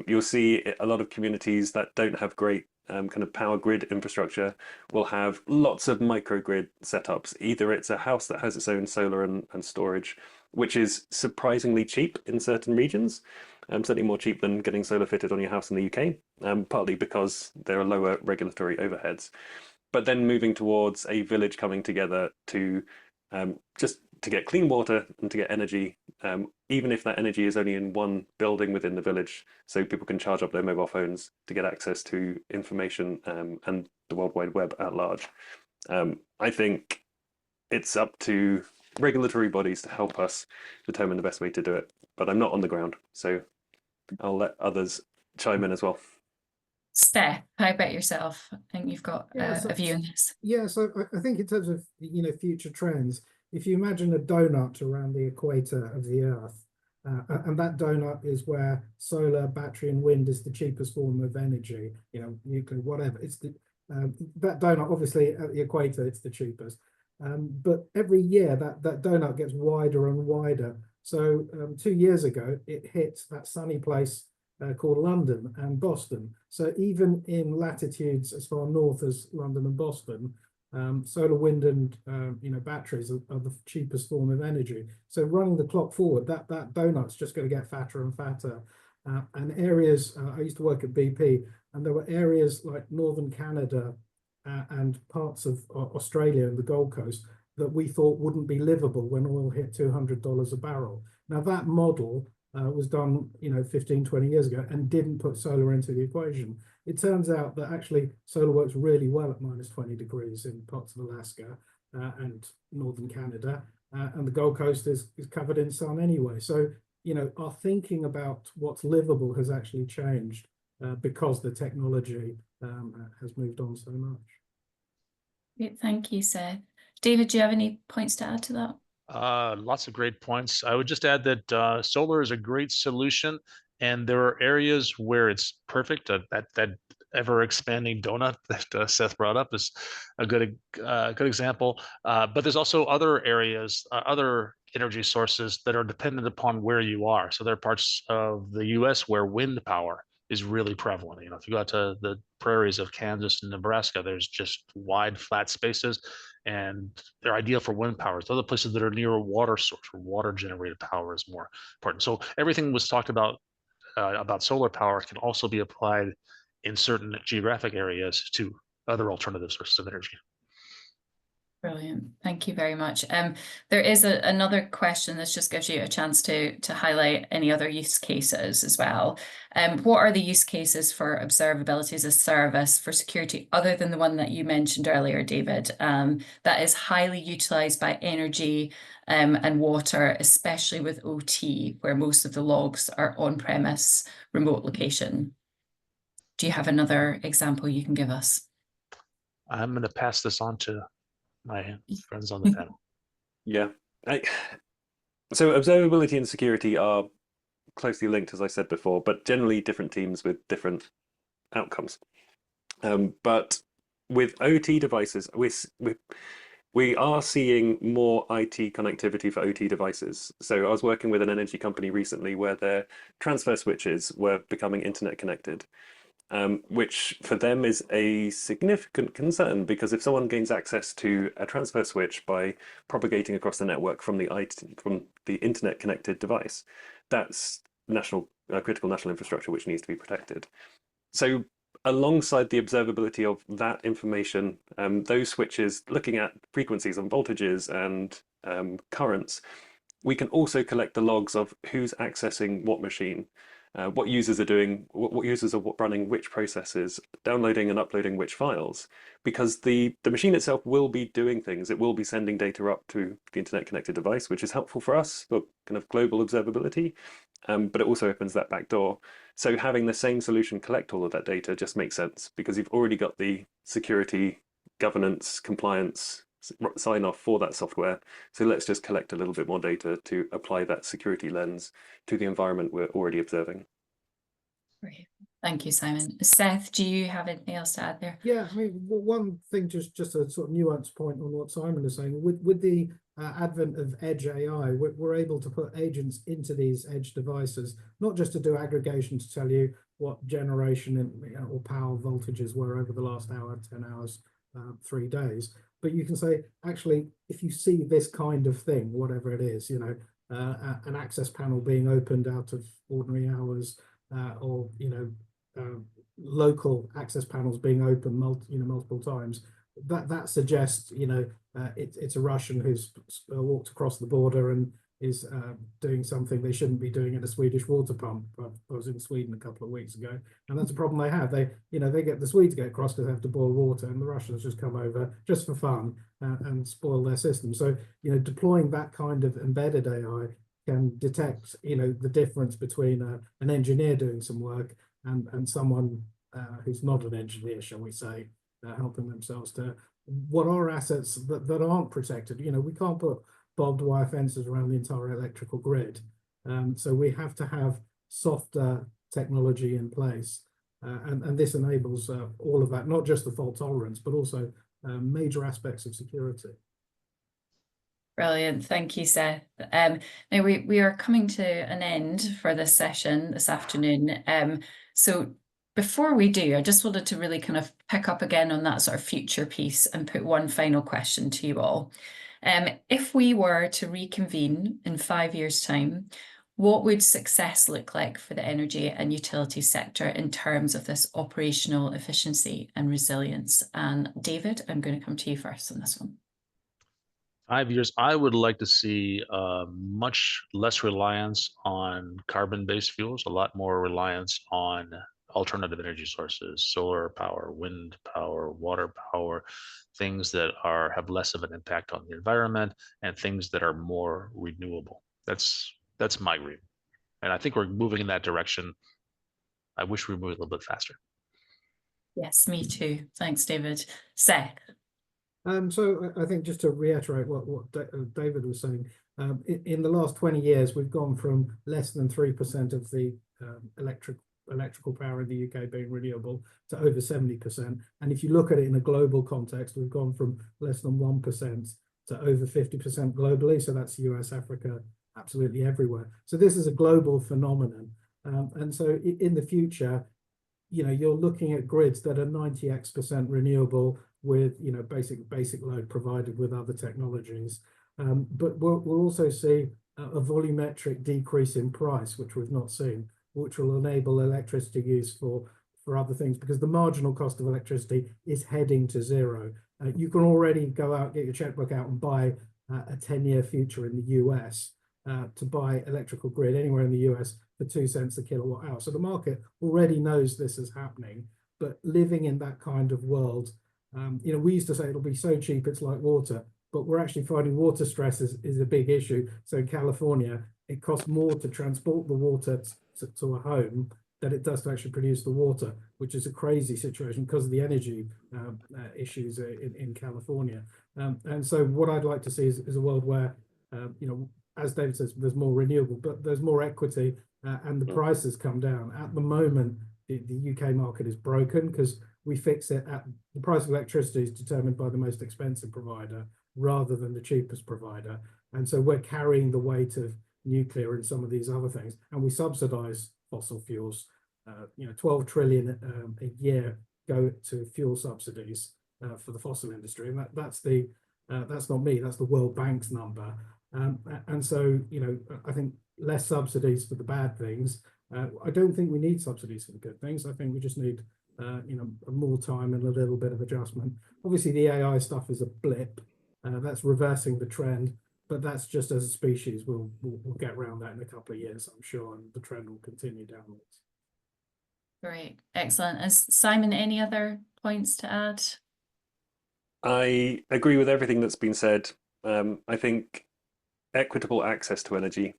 Speaker 4: You'll see a lot of communities that don't have great kind of power grid infrastructure will have lots of microgrid setups. Either it's a house that has its own solar and storage, which is surprisingly cheap in certain regions, certainly more cheap than getting solar fitted on your house in the UK, partly because there are lower regulatory overheads. But then moving towards a village coming together to just to get clean water and to get energy, even if that energy is only in one building within the village, so people can charge up their mobile phones to get access to information and the World Wide Web at large. I think it's up to regulatory bodies to help us determine the best way to do it, but I'm not on the ground, so I'll let others chime in as well.
Speaker 1: Steph, how about yourself? I think you've got a view on this.
Speaker 3: Yeah, so I think in terms of future trends, if you imagine a donut around the equator of the Earth, and that donut is where solar, battery, and wind is the cheapest form of energy, nuclear, whatever. It's that donut, obviously, at the equator, it's the cheapest. But every year that donut gets wider and wider. So 2 years ago, it hit that sunny place called London and Boston. So even in latitudes as far north as London and Boston, solar, wind, and batteries are the cheapest form of energy. So running the clock forward, that donut's just going to get fatter and fatter. And areas, I used to work at BP, and there were areas like northern Canada and parts of Australia and the Gold Coast that we thought wouldn't be livable when oil hit $200 a barrel. Now that model was done 15, 20 years ago and didn't put solar into the equation. It turns out that actually solar works really well at -20 degrees in parts of Alaska and northern Canada, and the Gold Coast is covered in sun anyway. So our thinking about what's livable has actually changed because the technology has moved on so much.
Speaker 1: Great, thank you, Seth. David, do you have any points to add to that?
Speaker 2: Lots of great points. I would just add that solar is a great solution, and there are areas where it's perfect. That ever-expanding donut that Seth brought up is a good example. But there's also other areas, other energy sources that are dependent upon where you are. So there are parts of the U.S. where wind power is really prevalent. If you go out to the prairies of Kansas and Nebraska, there's just wide flat spaces, and they're ideal for wind power. Other places that are near a water source where water generated power is more important. So everything was talked about solar power can also be applied in certain geographic areas to other alternative sources of energy.
Speaker 1: Brilliant. Thank you very much. There is another question. This just gives you a chance to highlight any other use cases as well. What are the use cases for observability as a service for security, other than the one that you mentioned earlier, David, that is highly utilized by energy and water, especially with OT, where most of the logs are on-premise remote location? Do you have another example you can give us?
Speaker 2: I'm going to pass this on to my friends on the panel.
Speaker 4: Yeah. So observability and security are closely linked, as I said before, but generally different teams with different outcomes. But with OT devices, we are seeing more IT connectivity for OT devices. So I was working with an energy company recently where their transfer switches were becoming internet connected. Which for them is a significant concern, because if someone gains access to a transfer switch by propagating across the network from the internet connected device, that's critical national infrastructure which needs to be protected. So alongside the observability of that information, those switches looking at frequencies and voltages and currents, we can also collect the logs of who's accessing what machine, what users are doing, what users are running which processes, downloading and uploading which files, because the machine itself will be doing things. It will be sending data up to the internet connected device, which is helpful for us for kind of global observability, but it also opens that back door. So having the same solution collect all of that data just makes sense, because you've already got the security, governance, compliance sign off for that software. So let's just collect a little bit more data to apply that security lens to the environment we're already observing.
Speaker 1: Great. Thank you, Simon. Seth, do you have anything else to add there?
Speaker 3: Yeah, I mean, one thing, just a sort of nuance point on what Simon is saying. With the advent of edge AI, we're able to put agents into these edge devices, not just to do aggregation to tell you what generation or power voltages were over the last hour, 10 hours, 3 days, but you can say, actually, if you see this kind of thing, whatever it is, an access panel being opened out of ordinary hours, or local access panels being opened multiple times, that suggests it's a Russian who's walked across the border and is doing something they shouldn't be doing at a Swedish water pump. I was in Sweden a couple of weeks ago, and that's a problem they have. They get the Swedes get across because they have to boil water, and the Russians just come over just for fun and spoil their system. So deploying that kind of embedded AI can detect the difference between an engineer doing some work and someone who's not an engineer, shall we say, helping themselves to what are assets that aren't protected. We can't put barbed wire fences around the entire electrical grid. So we have to have softer technology in place. And this enables all of that, not just the fault tolerance, but also major aspects of security.
Speaker 1: Brilliant. Thank you, Seth. Now we are coming to an end for this session this afternoon. So before we do, I just wanted to really kind of pick up again on that sort of future piece and put one final question to you all. If we were to reconvene in 5 years' time, what would success look like for the energy and utility sector in terms of this operational efficiency and resilience? And David, I'm going to come to you first on this one.
Speaker 2: 5 years, I would like to see much less reliance on carbon-based fuels, a lot more reliance on alternative energy sources, solar power, wind power, water power, things that have less of an impact on the environment, and things that are more renewable. That's my dream. And I think we're moving in that direction. I wish we were moving a little bit faster. Yes,
Speaker 1: me too. Thanks, David. Seth?
Speaker 3: So I think just to reiterate what David was saying, in the last 20 years, we've gone from less than 3% of the electrical power in the UK being renewable to over 70%. And if you look at it in a global context, we've gone from less than 1% to over 50% globally. So that's US, Africa, absolutely everywhere. So this is a global phenomenon. And so in the future, you know, you're looking at grids that are 90x% renewable with, you know, basic load provided with other technologies. But we'll also see a volumetric decrease in price, which we've not seen, which will enable electricity use for other things, because the marginal cost of electricity is heading to zero. You can already go out, get your checkbook out and buy a 10-year future in the US to buy electrical grid anywhere in the US for 2 cents a kilowatt hour. So the market already knows this is happening, but living in that kind of world, you know, we used to say it'll be so cheap it's like water, but we're actually finding water stress is a big issue. So in California, it costs more to transport the water to a home than it does to actually produce the water, which is a crazy situation because of the energy issues in California. And so what I'd like to see is a world where, you know, as David says, there's more renewable, but there's more equity and the prices come down. At the moment, the UK market is broken because we fix it at the price of electricity is determined by the most expensive provider rather than the cheapest provider. And so we're carrying the weight of nuclear and some of these other things, and we subsidize fossil fuels. You know, 12 trillion a year go to fuel subsidies for the fossil industry, and that's not me, that's the World Bank's number. And so, you know, I think less subsidies for the bad things. I don't think we need subsidies for the good things. I think we just need, you know, more time and a little bit of adjustment. Obviously, the AI stuff is a blip. That's reversing the trend, but that's just as a species, we'll get around that in a couple of years, I'm sure, and the trend will continue downwards.
Speaker 1: Great, excellent. And Simon, any other points to add?
Speaker 4: I agree with everything that's been said. I think equitable access to energy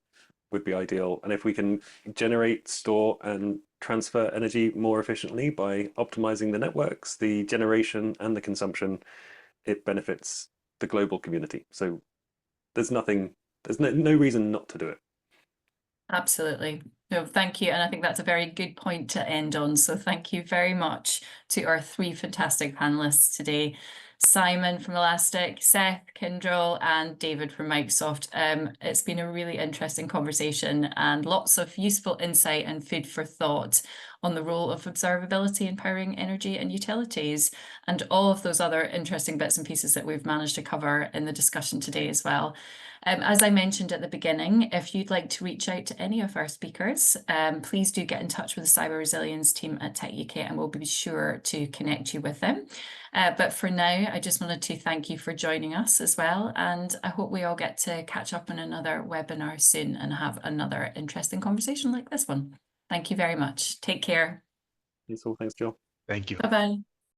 Speaker 4: would be ideal. And if we can generate, store, and transfer energy more efficiently by optimizing the networks, the generation, and the consumption, it benefits the global community. So there's no reason not to do it.
Speaker 1: Absolutely. No, thank you. And I think that's a very good point to end on. So thank you very much to our 3 fantastic panelists today. Simon from Elastic, Seth, Kyndryl, and David from Microsoft. It's been a really interesting conversation and lots of useful insight and food for thought on the role of observability in powering energy and utilities, and all of those other interesting bits and pieces that we've managed to cover in the discussion today as well. As I mentioned at the beginning, if you'd like to reach out to any of our speakers, please do get in touch with the Cyber Resilience team at techUK and we'll be sure to connect you with them. But for now, I just wanted to thank you for joining us as well. And I hope we all get to catch up on another webinar soon and have another interesting conversation like this one. Thank you very much. Take care.
Speaker 4: Thanks, Jill.
Speaker 2: Thank you.
Speaker 1: Bye-bye.